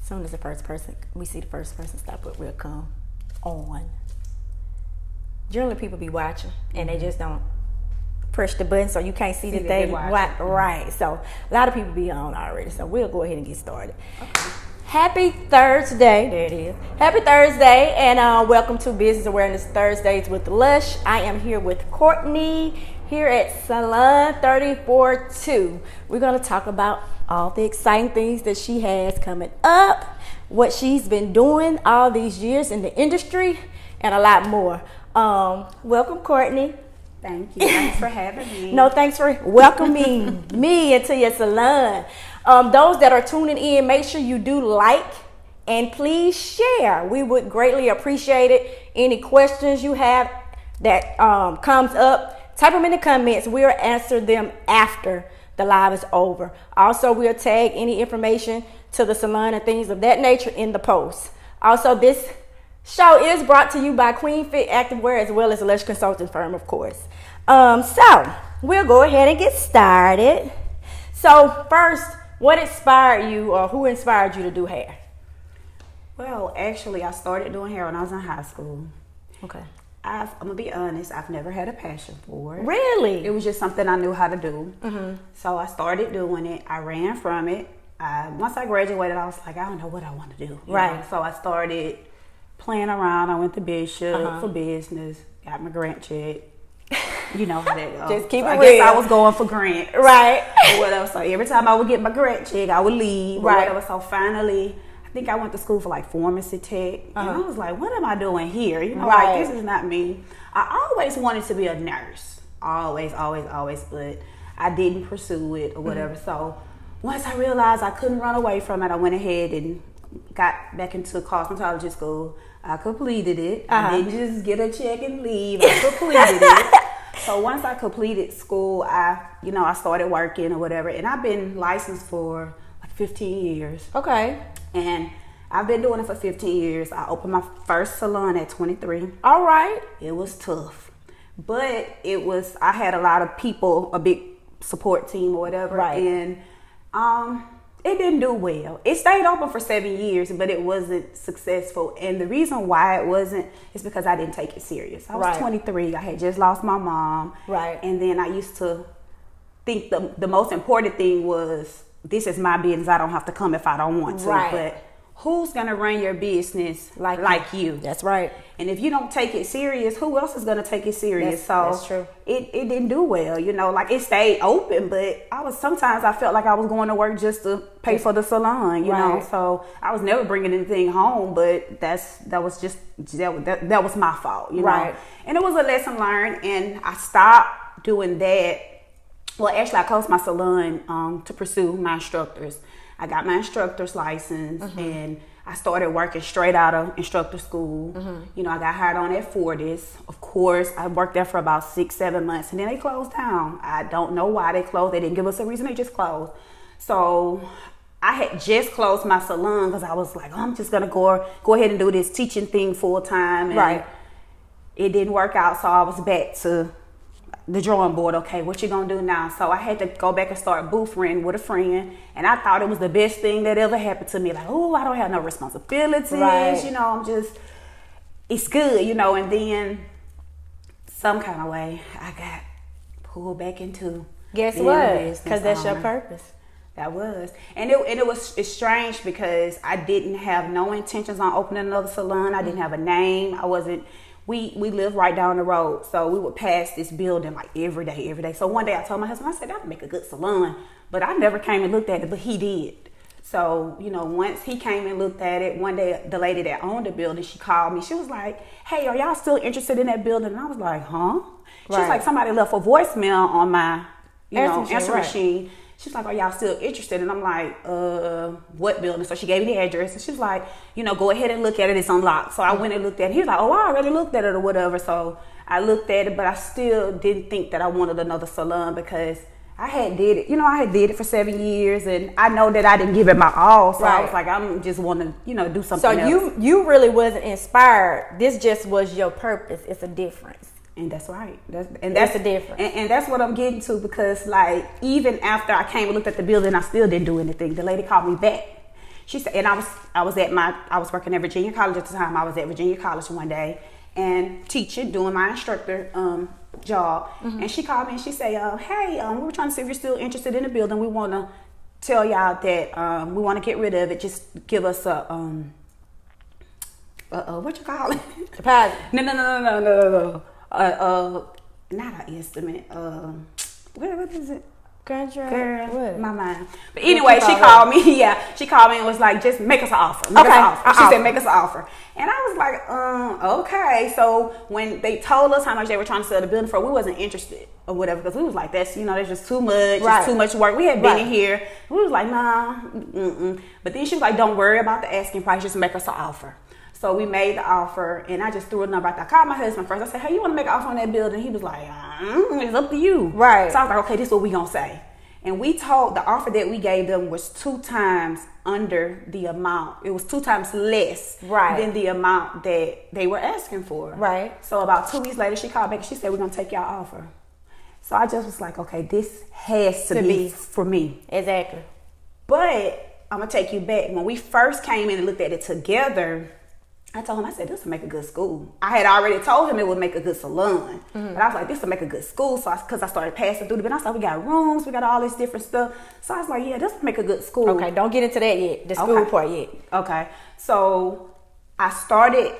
soon as we see the first person stop it, we'll come on. Generally, people be watching and they just don't push the button so you can't see that they right. So a lot of people be on already. So we'll go ahead and get started. Okay. Happy Thursday. There it is. Happy Thursday, and welcome to Business Awareness Thursdays with Lush. I am here with Courtney here at Salon 34-2. We're going to talk about all the exciting things that she has coming up, what she's been doing all these years in the industry, and a lot more. Welcome, Courtney. Thank you. Thanks for having me. No, thanks for welcoming me into your salon. Those that are tuning in, make sure you do like and please share. We would greatly appreciate it. Any questions you have that comes up, type them in the comments. We'll answer them after the live is over. Also, we'll tag any information to the salon and things of that nature in the post. Also, this show is brought to you by Queen Fit Activewear as well as Lush Consulting Firm, of course. So we'll go ahead and get started. So first, what inspired you, or who inspired you to do hair? Well, actually, I started doing hair when I was in high school. Okay. I'm gonna be honest, I've never had a passion for it. Really? It was just something I knew how to do. Mm-hmm. So I started doing it. I ran from it. Once I graduated, I was like, I don't know what I want to do. Right. So I started playing around. I went to Bishop for business, got my grant check. You know how that goes. Just keep it I real. guess I was going for grants. Right. Or whatever. So every time I would get my grant check, I would leave. Right. Or whatever. So finally, I think I went to school for like pharmacy tech. And I was like, what am I doing here? You know, like, this is not me. I always wanted to be a nurse. Always. But I didn't pursue it or whatever. So once I realized I couldn't run away from it, I went ahead and got back into cosmetology school. I completed it. I didn't just get a check and leave. I completed it. So once I completed school, I started working or whatever. And I've been licensed for like 15 years. Okay. And I've been doing it for 15 years. I opened my first salon at 23. All right. It was tough. But I had a lot of people, a big support team or whatever. Right. And it didn't do well. It stayed open for 7 years, but it wasn't successful. And the reason why it wasn't is because I didn't take it serious. I was 23. I had just lost my mom. Right. And then I used to think the most important thing was, this is my business. I don't have to come if I don't want to. Right. But who's going to run your business like you? That's right. And if you don't take it serious, who else is going to take it serious? That's true. It didn't do well, like it stayed open, but sometimes I felt like I was going to work just to pay for the salon, you know. So I was never bringing anything home, but that was my fault, you know. And it was a lesson learned, and I stopped doing that. Well, actually, I closed my salon to pursue my instructors. I got my instructor's license, and I started working straight out of instructor school. You know, I got hired on at Fortis. Of course, I worked there for about 6-7 months, and then they closed down. I don't know why they closed. They didn't give us a reason. They just closed. So I had just closed my salon because I was like, I'm just going to go ahead and do this teaching thing full time. And it didn't work out, so I was back to the drawing board. Okay, what you gonna do now? So I had to go back and start booth renting with a friend, and I thought it was the best thing that ever happened to me. Like, oh, I don't have no responsibilities, you know, it's good, you know. And then some kind of way I got pulled back into guess what? Because that's your purpose. That was, and it's strange because I didn't have no intentions on opening another salon. I didn't have a name. I wasn't. We lived right down the road, so we would pass this building like every day. So one day I told my husband, I said, that would make a good salon, but I never came and looked at it, but he did. So, you know, once he came and looked at it, one day the lady that owned the building, she called me. She was like, hey, are y'all still interested in that building? And I was like, huh? She was like, somebody left a voicemail on my, answer machine. She's like, are y'all still interested? And I'm like, what building? So she gave me the address, and she was like, go ahead and look at it. It's unlocked. So I went and looked at it. He was like, oh, I already looked at it or whatever. So I looked at it, but I still didn't think that I wanted another salon because I had did it for 7 years, and I know that I didn't give it my all. So I was like, I'm just want to, do something else. So you really wasn't inspired. This just was your purpose. It's a difference. And that's right. That's the difference. And that's what I'm getting to, because like even after I came and looked at the building, I still didn't do anything. The lady called me back. she said, and I was working at Virginia College at the time. I was at Virginia College one day and teaching, doing my instructor job. And she called me and she said, hey, we were trying to see if you're still interested in the building. We want to tell y'all that we want to get rid of it. Just give us a what you call it? Deposit. No. Not an estimate. What is it? Contract. Girl, what? my mind. But anyway, she called me. Yeah, she called me and was like, "Just make us an offer." Make us an offer. She said, "Make us an offer," and I was like, okay. So when they told us how much they were trying to sell the building for, we wasn't interested or whatever because we was like, "That's there's just too much. It's too much work." We had been in here. We was like, "Nah." But then she was like, "Don't worry about the asking price. Just make us an offer." So we made the offer, and I just threw a number out there. I called my husband first. I said, "Hey, you want to make an offer on that building?" He was like, "It's up to you." Right. So I was like, "Okay, this is what we gonna say." And we told the offer that we gave them was 2 times under the amount. It was 2 times less than the amount that they were asking for. Right. So about 2 weeks later, she called back and she said, "We're gonna take y'all offer." So I just was like, "Okay, this has to be for me." Exactly. But I'm gonna take you back. When we first came in and looked at it together, I told him, I said, "This will make a good school." I had already told him it would make a good salon. But I was like, "This will make a good school." So because I started passing through the building, I said, "We got rooms, we got all this different stuff." So I was like, "Yeah, this will make a good school." Okay, don't get into that yet, the school part yet. Okay. So I started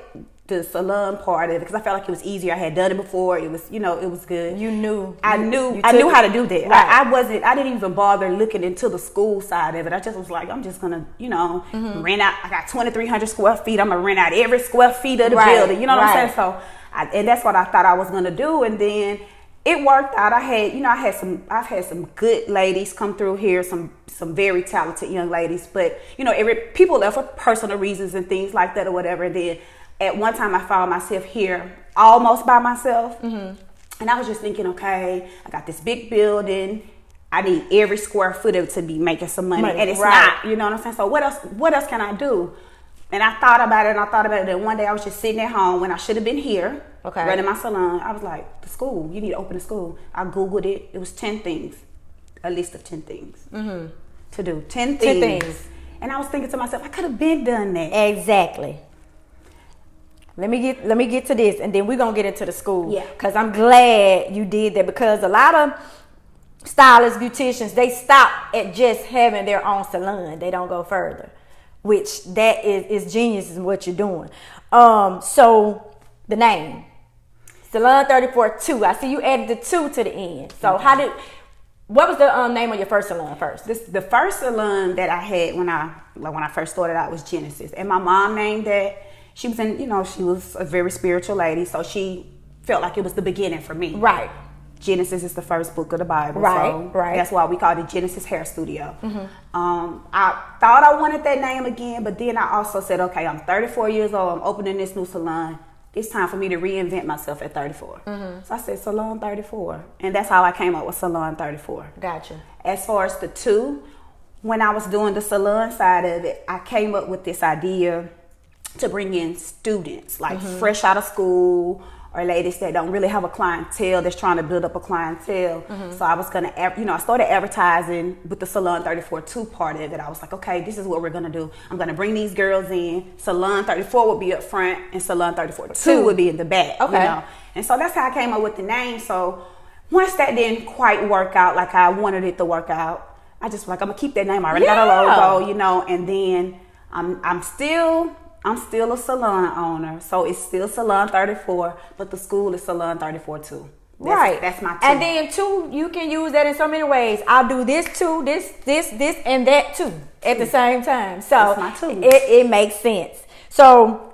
the salon part of it because I felt like it was easier. I had done it before. It was, it was good. You knew. I knew how to do that. Right. I didn't even bother looking into the school side of it. I just was like, I'm just gonna, rent out. I got 2,300 square feet. I'm gonna rent out every square feet of the building. You know what I'm saying? So, and that's what I thought I was gonna do. And then it worked out. I've had some good ladies come through here, some very talented young ladies. But people left for personal reasons and things like that or whatever. And then at one time, I found myself here almost by myself. And I was just thinking, okay, I got this big building. I need every square foot of it to be making some money. And it's not, you know what I'm saying? So what else can I do? And I thought about it. And one day I was just sitting at home when I should have been here, running my salon. I was like, the school, you need to open a school. I Googled it. It was 10 things, a list of 10 things to do. 10 things. And I was thinking to myself, I could have been done that. Exactly. Let me get to this, and then we're gonna get into the school. Yeah. Because I'm glad you did that, because a lot of stylists, beauticians, they stop at just having their own salon. They don't go further, which that is genius in what you're doing. So the name Salon 34-2. I see you added the 2 to the end. So what was the name of your first salon first? The first salon that I had when I first started out was Genesis, and my mom named that. She was she was a very spiritual lady, so she felt like it was the beginning for me. Right. Genesis is the first book of the Bible. Right, so that's why we called it Genesis Hair Studio. I thought I wanted that name again, but then I also said, okay, I'm 34 years old. I'm opening this new salon. It's time for me to reinvent myself at 34. So I said Salon 34. And that's how I came up with Salon 34. Gotcha. As far as the 2, when I was doing the salon side of it, I came up with this idea to bring in students, like fresh out of school, or ladies that don't really have a clientele, that's trying to build up a clientele. So I was gonna, I started advertising with the Salon 34-2 part of it. I was like, okay, this is what we're gonna do. I'm gonna bring these girls in. Salon 34 would be up front, and Salon 34-2 would be in the back. Okay. And so that's how I came up with the name. So once that didn't quite work out like I wanted it to work out, I just was like, I'm gonna keep that name. I already got a logo, and then I'm still a salon owner, so it's still Salon 34, but the school is Salon 34-2. That's my 2. And then 2, you can use that in so many ways. I'll do this too, this, and that too at the same time. So that's my 2. It makes sense. So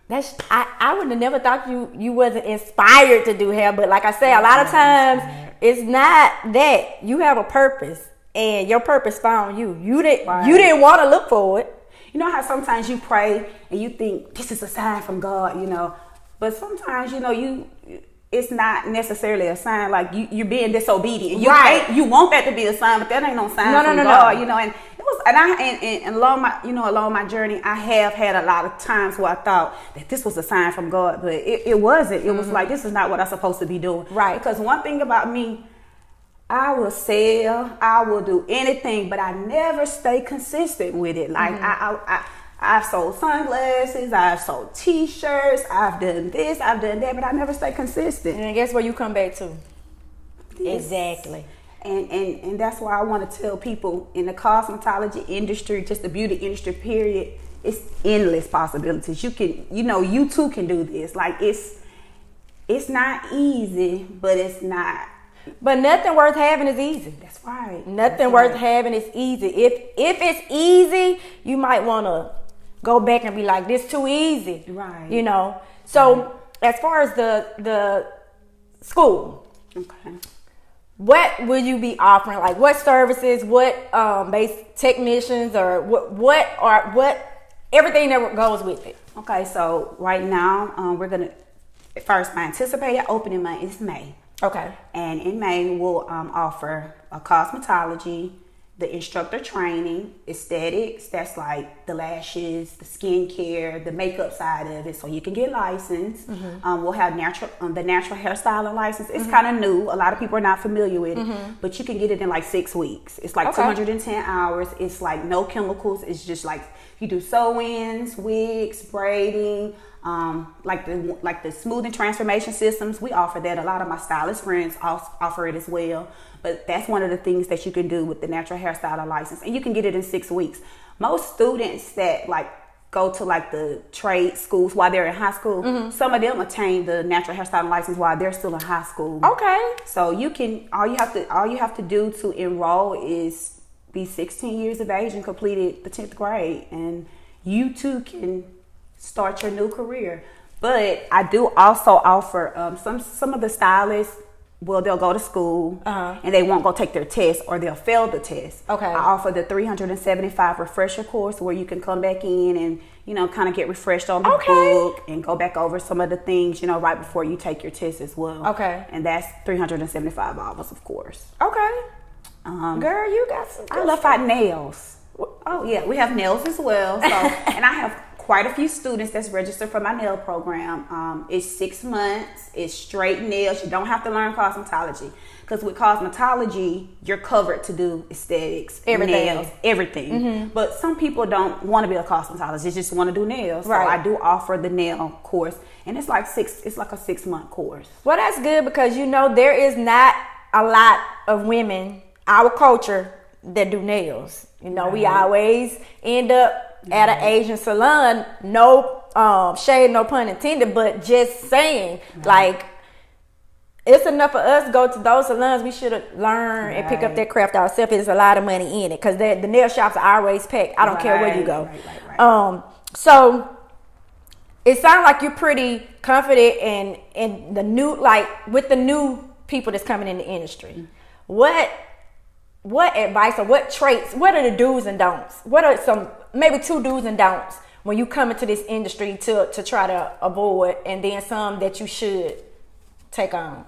I would have never thought you wasn't inspired to do hair, but like I say, a lot of times it's not that. You have a purpose, and your purpose found you. You didn't want to look for it. You know how sometimes you pray and you think this is a sign from God, but sometimes it's not necessarily a sign. Like you're being disobedient. You want that to be a sign, but that ain't no sign from God. And it was, and along my journey, I have had a lot of times where I thought that this was a sign from God, but it wasn't. It was like, this is not what I'm supposed to be doing. Right. Because one thing about me, I will sell, I will do anything, but I never stay consistent with it. Like I've sold sunglasses, I've sold t-shirts, I've done this, I've done that, but I never stay consistent. And guess where you come back to? Yes. Exactly. And that's why I want to tell people in the cosmetology industry, just the beauty industry period, it's endless possibilities. You can, you too can do this. Like it's not easy, but it's not. But nothing worth having is easy. That's right. Nothing worth having is easy. If it's easy, you might want to go back and be like, this too easy. Right. So as far as the school, okay, what will you be offering? Like what services, what basic technicians, or what everything that goes with it? Okay, so right now we're gonna first, my anticipated opening month is May. Okay. And in May, we'll offer a cosmetology, the instructor training, aesthetics, that's like the lashes, the skincare, the makeup side of it, so you can get licensed. We'll have the natural hairstyling license. It's kind of new. A lot of people are not familiar with it, but you can get it in like 6 weeks. It's like 210 hours. It's like no chemicals. It's just like you do sew-ins, wigs, braiding, like the smoothing transformation systems. We offer that. A lot of my stylist friends offer it as well. But that's one of the things that you can do with the natural hairstyler license, and you can get it in 6 weeks. Most students that like go to like the trade schools while they're in high school, some of them attain the natural hairstyling license while they're still in high school. Okay. So you can all you have to do to enroll is be 16 years of age and completed the 10th grade, and you too can start your new career. But I do also offer some of the stylists. Well, they'll go to school and they won't go take their test, or they'll fail the test. Okay. I offer the 375 refresher course where you can come back in and, kind of get refreshed on the book and go back over some of the things, right before you take your test as well. Okay. And that's $375, of course. Okay. Girl, you got some good I love our nails. Oh, yeah. We have nails as well. So, and I have quite a few students that's registered for my nail program. It's 6 months. It's straight nails. You don't have to learn cosmetology, because with cosmetology, you're covered to do aesthetics, nails, everything. But some people don't want to be a cosmetologist; they just want to do nails. Right. So I do offer the nail course, and it's like a 6 month course. Well, that's good, because there is not a lot of women, our culture, that do nails. We always end up at an Asian salon, no shade, no pun intended, but just saying, like, it's enough for us to go to those salons. We should learn and pick up that craft ourselves. There's a lot of money in it, because the nail shops are always packed. I don't care where you go. Right. So it sounds like you're pretty confident in the new, like with the new people that's coming in the industry. What advice or what traits, what are the do's and don'ts? What are some, maybe 2 do's and don'ts when you come into this industry to try to avoid, and then some that you should take on?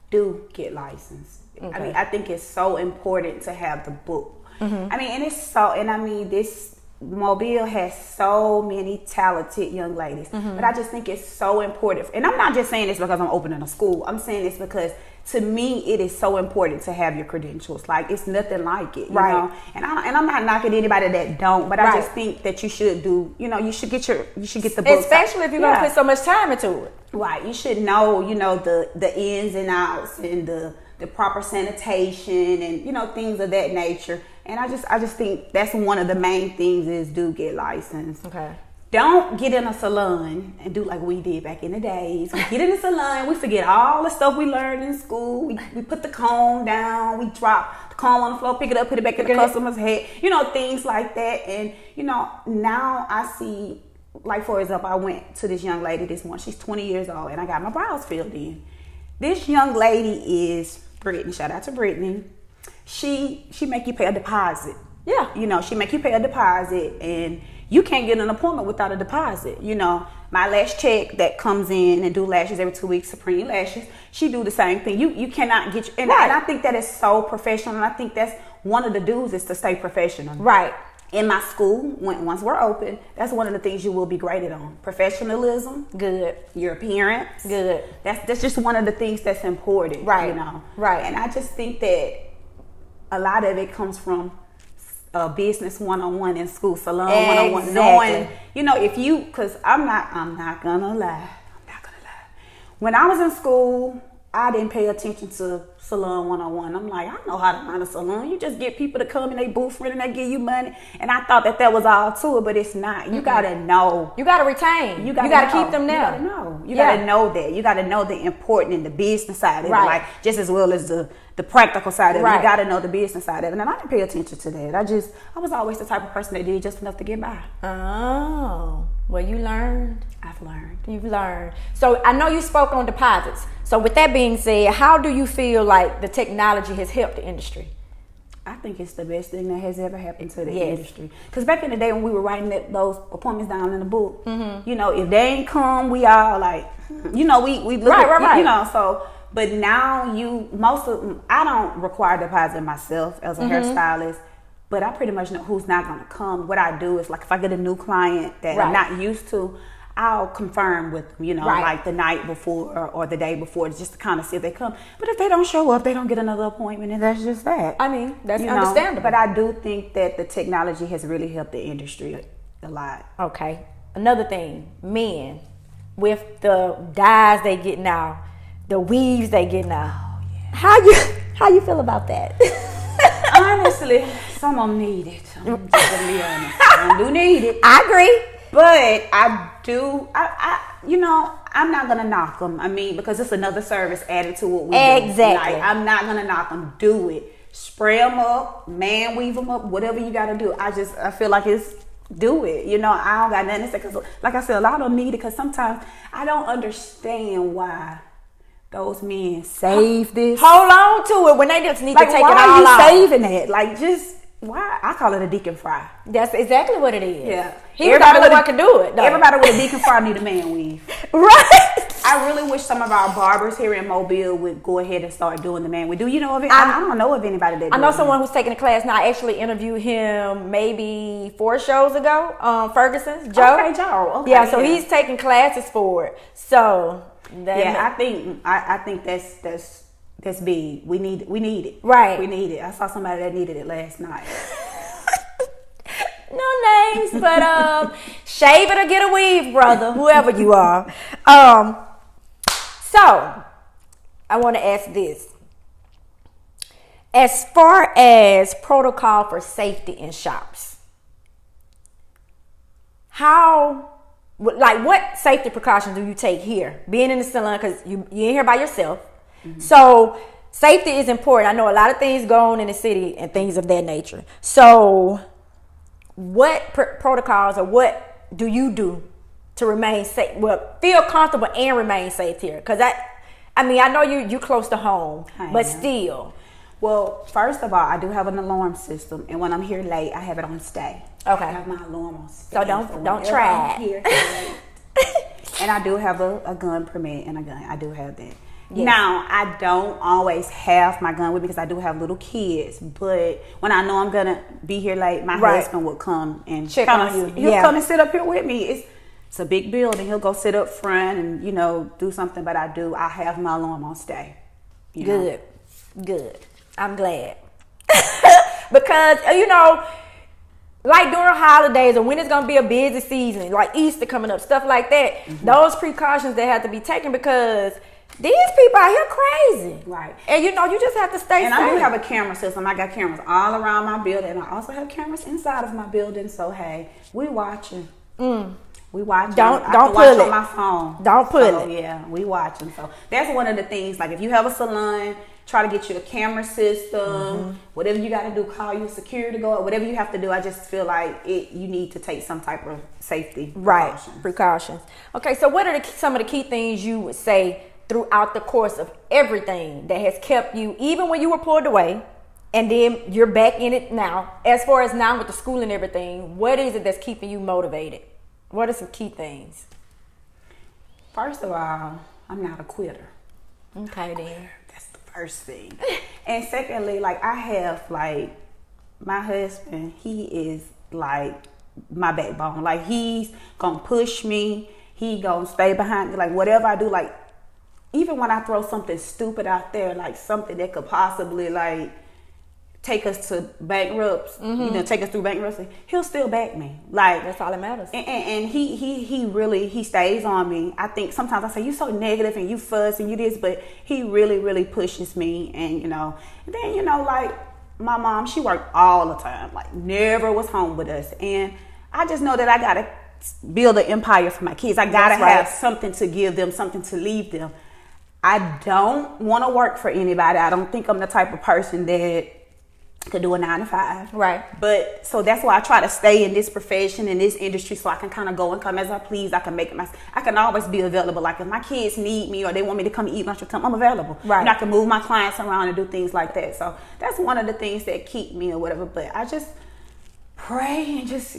Do get licensed. Okay. I think it's so important to have the book. This Mobile has so many talented young ladies, but I just think it's so important. And I'm not just saying this because I'm opening a school. I'm saying this because, to me, it is so important to have your credentials. Like, it's nothing like it, you know. And I'm not knocking anybody that don't, but I just think that you should do. You should get the book, especially if you're gonna put so much time into it. Right, you should know, the ins and outs and the proper sanitation and things of that nature. And I just think that's one of the main things is do get licensed. Okay. Don't get in a salon and do like we did back in the days. We get in the salon, we forget all the stuff we learned in school. We put the comb down, we drop the comb on the floor, pick it up, put it back in the customer's head. Things like that. And, now I see, like, for example, I went to this young lady this morning. She's 20 years old, and I got my brows filled in. This young lady is Brittany. Shout out to Brittany. She make you pay a deposit. Yeah. She make you pay a deposit, and you can't get an appointment without a deposit. My lash check that comes in and do lashes every 2 weeks, Supreme Lashes, she do the same thing. You cannot get, and I think that is so professional, and I think that's one of the do's is to stay professional. Right. in my school, once we're open, that's one of the things you will be graded on. Professionalism. Good. Your appearance. Good. That's just one of the things that's important. Right. You know. Right. And I just think that a lot of it comes from business 101 in school, salon 101. Knowing, you know, if you, because I'm not gonna lie. When I was in school, I didn't pay attention to Salon 101. I'm like, I know how to run a salon. You just get people to come in, they booth rent, and they give you money. And I thought that was all to it, but it's not. You gotta know. You gotta retain. You gotta keep them there. You gotta know. You gotta know that. You gotta know the important and the business side of it, like just as well as the practical side of it. You gotta know the business side of it. And I didn't pay attention to that. I was always the type of person that did just enough to get by. Oh, well, you learned. I've learned. You've learned. So I know you spoke on deposits. So with that being said, how do you feel like the technology has helped the industry? I think it's the best thing that has ever happened to the industry. Because back in the day when we were writing those appointments down in the book, you know, if they ain't come, we all like, you know, we look at, you know, so. But now I don't require deposit myself as a hairstylist, but I pretty much know who's not going to come. What I do is, like, if I get a new client that I'm not used to, I'll confirm with them, you know, like the night before or the day before, just to kind of see if they come. But if they don't show up, they don't get another appointment, and that's just that. I mean, that's understandable. But I do think that the technology has really helped the industry a lot. Okay. Another thing, men, with the dyes they get now, the weaves they get now. Oh, yeah. How you feel about that? Honestly, some of them need it. I'm just gonna be honest. Some do need it. I agree. But you know, I'm not gonna knock them. I mean, because it's another service added to what we do. Exactly. Like, I'm not gonna knock them. Do it. Spray them up, man, weave them up, whatever you gotta do. I feel like do it. You know, I don't got nothing to say. Because, like I said, a lot of them need it. Because sometimes I don't understand why those men save this. Hold on to it when they just need to take it all out. Why are you saving it? Like, just. Why? I call it a deacon fry. That's exactly what it is. Yeah. He was the only one can do it, though. Everybody with a deacon fry need a man weave. Right. I really wish some of our barbers here in Mobile would go ahead and start doing the man weave. Do you know of it? I don't know of anybody that does. I know someone who's taking a class now. I actually interviewed him maybe 4 shows ago. Ferguson's Joe. Okay, Joe. Okay. Yeah, so he's taking classes for it. So I think that's big. We need it. Right. We need it. I saw somebody that needed it last night. No names, but shave it or get a weave, brother, whoever you are. So I want to ask this. As far as protocol for safety in shops, what safety precautions do you take here? Being in the salon, because you in here by yourself. Mm-hmm. So safety is important. I know a lot of things go on in the city and things of that nature. So what protocols or what do you do to remain safe? Well, feel comfortable and remain safe here? Because I know you close to home, but still. Well, first of all, I do have an alarm system, and when I'm here late, I have it on stay. Okay. I have my alarm on stay. So don't try it. And I do have a gun permit and a gun. I do have that. Yes. Now, I don't always have my gun with me because I do have little kids. But when I know I'm going to be here late, my husband will come and check on you. He'll come and sit up here with me. It's a big building. He'll go sit up front and, you know, do something. But I have my alarm on stay. Good. I'm glad. Because, you know, like during holidays or when it's going to be a busy season, like Easter coming up, stuff like that, those precautions that have to be taken because these people out here crazy. Right. And you know, you just have to stay safe. And I do have a camera system. I got cameras all around my building. And I also have cameras inside of my building. So, hey, we watching. We watching. Don't watch pull it on my phone. Don't pull it. Yeah, we watching. So that's one of the things. Like if you have a salon, try to get you a camera system. Whatever you got to do, call your security guard. Whatever you have to do, I just feel like you need to take some type of safety precautions. Okay, so what are some of the key things you would say throughout the course of everything that has kept you, even when you were pulled away, and then you're back in it now, as far as now with the school and everything, what is it that's keeping you motivated? What are some key things? First of all, I'm not a quitter. Okay, then. That's the first thing. And secondly, like I have, like, my husband, he is like my backbone. Like he's gonna push me. He gonna stay behind me. Like whatever I do, like even when I throw something stupid out there, like something that could possibly like take us to bankrupts, take us through bankruptcy, he'll still back me. Like that's all that matters. And he really stays on me. I think sometimes I say you so negative and you fuss and you this, but he really pushes me. And then like my mom, she worked all the time, like never was home with us. And I just know that I gotta build an empire for my kids. I gotta have something to give them, something to leave them. I don't want to work for anybody. I don't think I'm the type of person that could do a 9 to 5. Right. But so that's why I try to stay in this profession, in this industry, so I can kind of go and come as I please. I can always be available. Like if my kids need me or they want me to come eat lunch with them, I'm available. Right. And I can move my clients around and do things like that. So that's one of the things that keep me or whatever. But I just pray and just,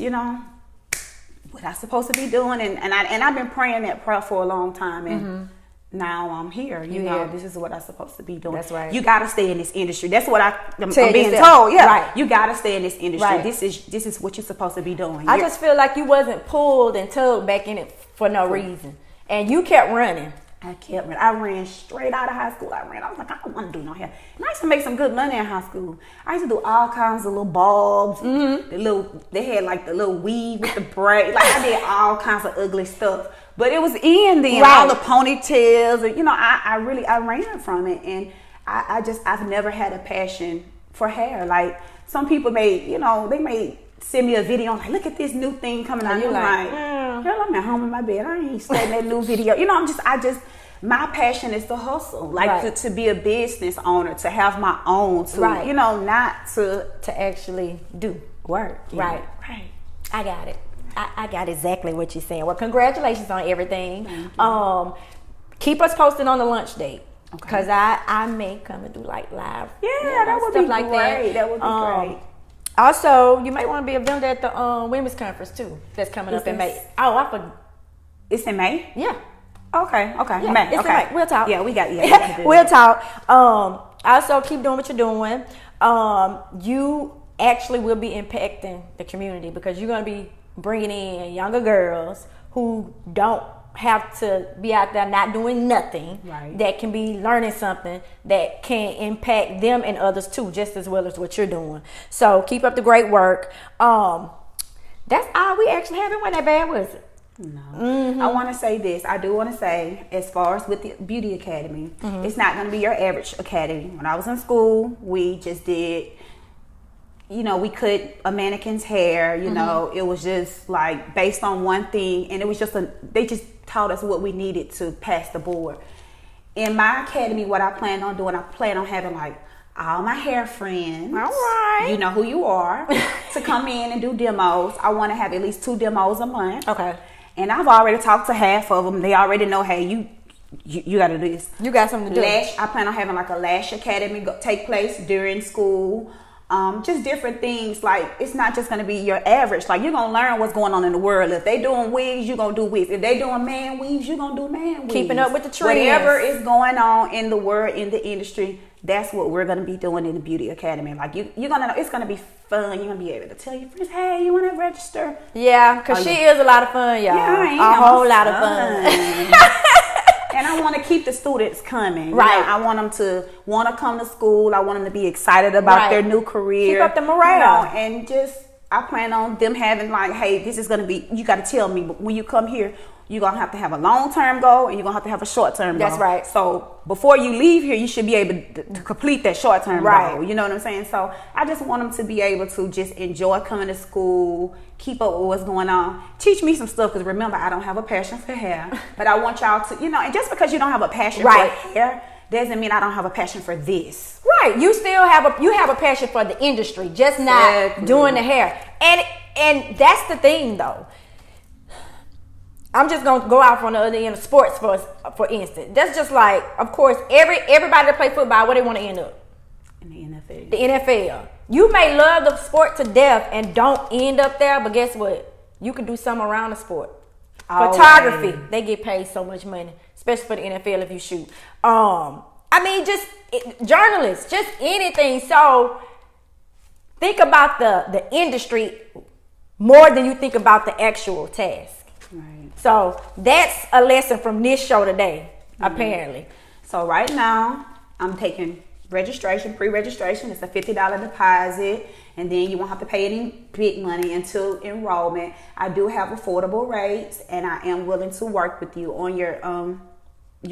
what I'm supposed to be doing. And I've been praying that prayer for a long time. And now I'm here. This is what I'm supposed to be doing. That's right. You got to stay in this industry. That's what I'm being told. Yeah, right. You got to stay in this industry. Right. This is what you're supposed to be doing. I just feel like you wasn't pulled and tugged back in it for no reason, and you kept running. I kept running. I ran straight out of high school. I was like, I don't want to do no hair. And I used to make some good money in high school. I used to do all kinds of little bulbs. They had like the little weave with the braid. Like I did all kinds of ugly stuff. But it was in then, all the ponytails, and I ran from it, and I've never had a passion for hair. Like some people they may send me a video like, look at this new thing coming out. You're like, girl, I'm at home in my bed. I ain't studying that new video. My passion is to hustle, like to be a business owner, to have my own, not to actually do work. Right. I got it. I got exactly what you're saying. Well, congratulations on everything. Keep us posted on the lunch date, because I may come and do like live. Yeah, that would be like great. That would be great. Also, you might want to be a vendor at the women's conference too. That's coming up in May. Oh, I forgot. It's in May? Yeah. Okay. Yeah, May. It's in May. We'll talk. Yeah, we got. We'll talk. Also, keep doing what you're doing. You actually will be impacting the community, because you're going to be bringing in younger girls who don't have to be out there not doing nothing, that can be learning something that can impact them and others too, just as well as what you're doing. So keep up the great work. That's all we actually have. It wasn't that bad, was it? No. I want to say this. I do want to say, as far as with the beauty academy, it's not going to be your average academy. When I was in school, we just did, we cut a mannequin's hair, it was just like based on one thing, and it was just they just taught us what we needed to pass the board. In my academy, what I plan on doing, I plan on having like all my hair friends, all right, you know who you are, to come in and do demos. I want to have at least 2 demos a month. Okay. And I've already talked to half of them. They already know, hey, you got to do this. You got something to do. I plan on having like a lash academy take place during school. Just different things. Like, it's not just going to be your average. Like, you're going to learn what's going on in the world. If they doing wigs, you're going to do wigs. If they doing man weaves, you're going to do man weaves. Keeping up with the trends. Whatever is going on in the world, in the industry, that's what we're going to be doing in the beauty academy. Like, you're going to know, it's going to be fun. You're going to be able to tell your friends, hey, you want to register? Yeah, because she is a lot of fun, y'all. Yeah, a whole lot of fun. And I want to keep the students coming. Right. I want them to want to come to school. I want them to be excited about their new career. Keep up the morale. And just, I plan on them having like, hey, this is going to be, you got to tell me, but when you come here, you're going to have a long-term goal and you're going to have a short-term goal. That's right. So before you leave here, you should be able to complete that short-term goal. You know what I'm saying? So I just want them to be able to just enjoy coming to school, keep up with what's going on, teach me some stuff, because remember, I don't have a passion for hair, but I want y'all to, and just because you don't have a passion for hair doesn't mean I don't have a passion for this. Right. You still have a passion for the industry, just not doing the hair. And that's the thing though. I'm just gonna go out from the other end of sports for instance. That's just like, of course, everybody that play football, where they want to end up? In the NFL. The NFL. You may love the sport to death and don't end up there, but guess what? You can do something around the sport. Always. Photography, they get paid so much money, especially for the NFL if you shoot. Just journalists, just anything. So think about the industry more than you think about the actual task. Right. So that's a lesson from this show today, apparently. So right now, I'm taking registration, pre-registration. It's a $50 deposit, and then you won't have to pay any big money until enrollment. I do have affordable rates, and I am willing to work with you on your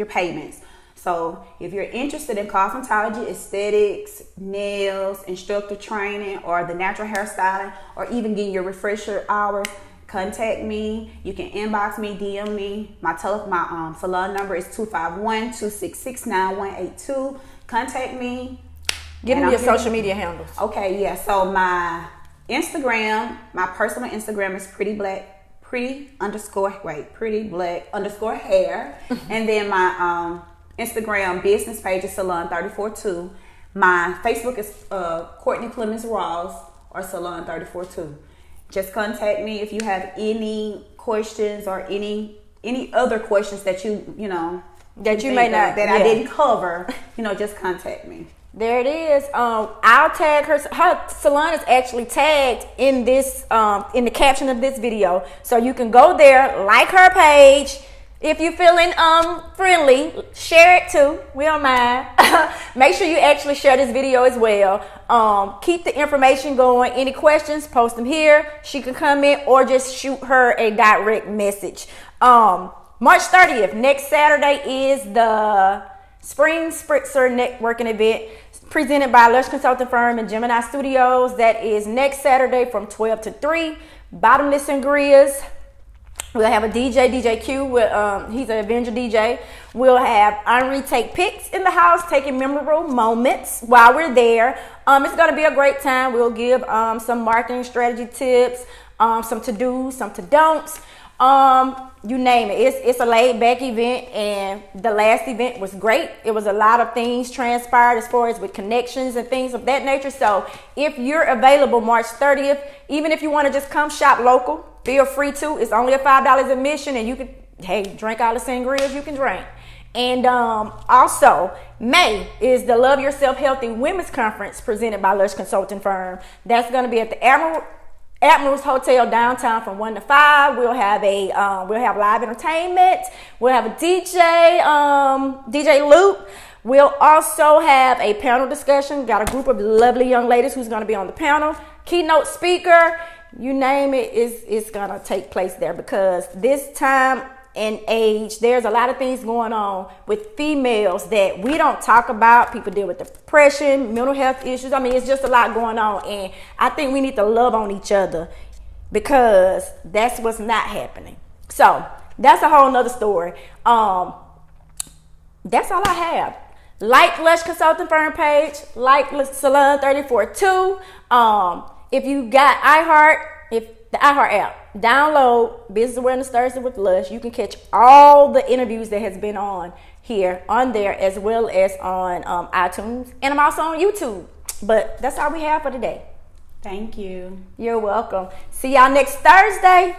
payments. So if you're interested in cosmetology, aesthetics, nails, instructor training, or the natural hairstyling, or even getting your refresher hours, contact me. You can inbox me, DM me. My salon number is 251-266-9182. Contact me. Give me your social media handles. Okay, yeah. So my Instagram, my personal Instagram is pretty black underscore hair. And then my Instagram business page is Salon 342. My Facebook is Courtney Clemons Ross or Salon 342. Just contact me if you have any questions or any other questions that you may not I didn't cover. Just contact me. There it is. I'll tag her. Her salon is actually tagged in this in the caption of this video, so you can go there, like her page. If you're feeling friendly, share it too. We don't mind. Make sure you actually share this video as well. Keep the information going. Any questions, post them here. She can comment or just shoot her a direct message. March 30th, next Saturday, is the Spring Spritzer Networking event presented by Lush Consulting Firm and Gemini Studios. That is next Saturday from 12 to 3. Bottomless and Grills. We'll have a DJ Q. He's an Avenger DJ. We'll have Henri take pics in the house, taking memorable moments while we're there. It's going to be a great time. We'll give some marketing strategy tips, some to-dos, some to-don'ts. You name it. It's a laid-back event, and the last event was great. It was a lot of things transpired as far as with connections and things of that nature. So if you're available March 30th, even if you want to just come shop local, feel free to. It's only a $5 admission, and you can, drink all the sangrias you can drink. And also, May is the Love Yourself Healthy Women's Conference presented by Lush Consulting Firm. That's going to be at the Admiral's Hotel downtown from 1 to 5. We'll have live entertainment. We'll have a DJ Loop. We'll also have a panel discussion. Got a group of lovely young ladies who's going to be on the panel. Keynote speaker. You name it, it's going to take place there, because this time and age, there's a lot of things going on with females that we don't talk about. People deal with depression, mental health issues. I mean, it's just a lot going on, and I think we need to love on each other, because that's what's not happening. So that's a whole nother story. That's all I have. Like Lush Consulting Firm page, like Salon 342. If you got the iHeart app, download Business Awareness Thursday with Lush. You can catch all the interviews that has been on there, as well as on iTunes. And I'm also on YouTube. But that's all we have for today. Thank you. You're welcome. See y'all next Thursday.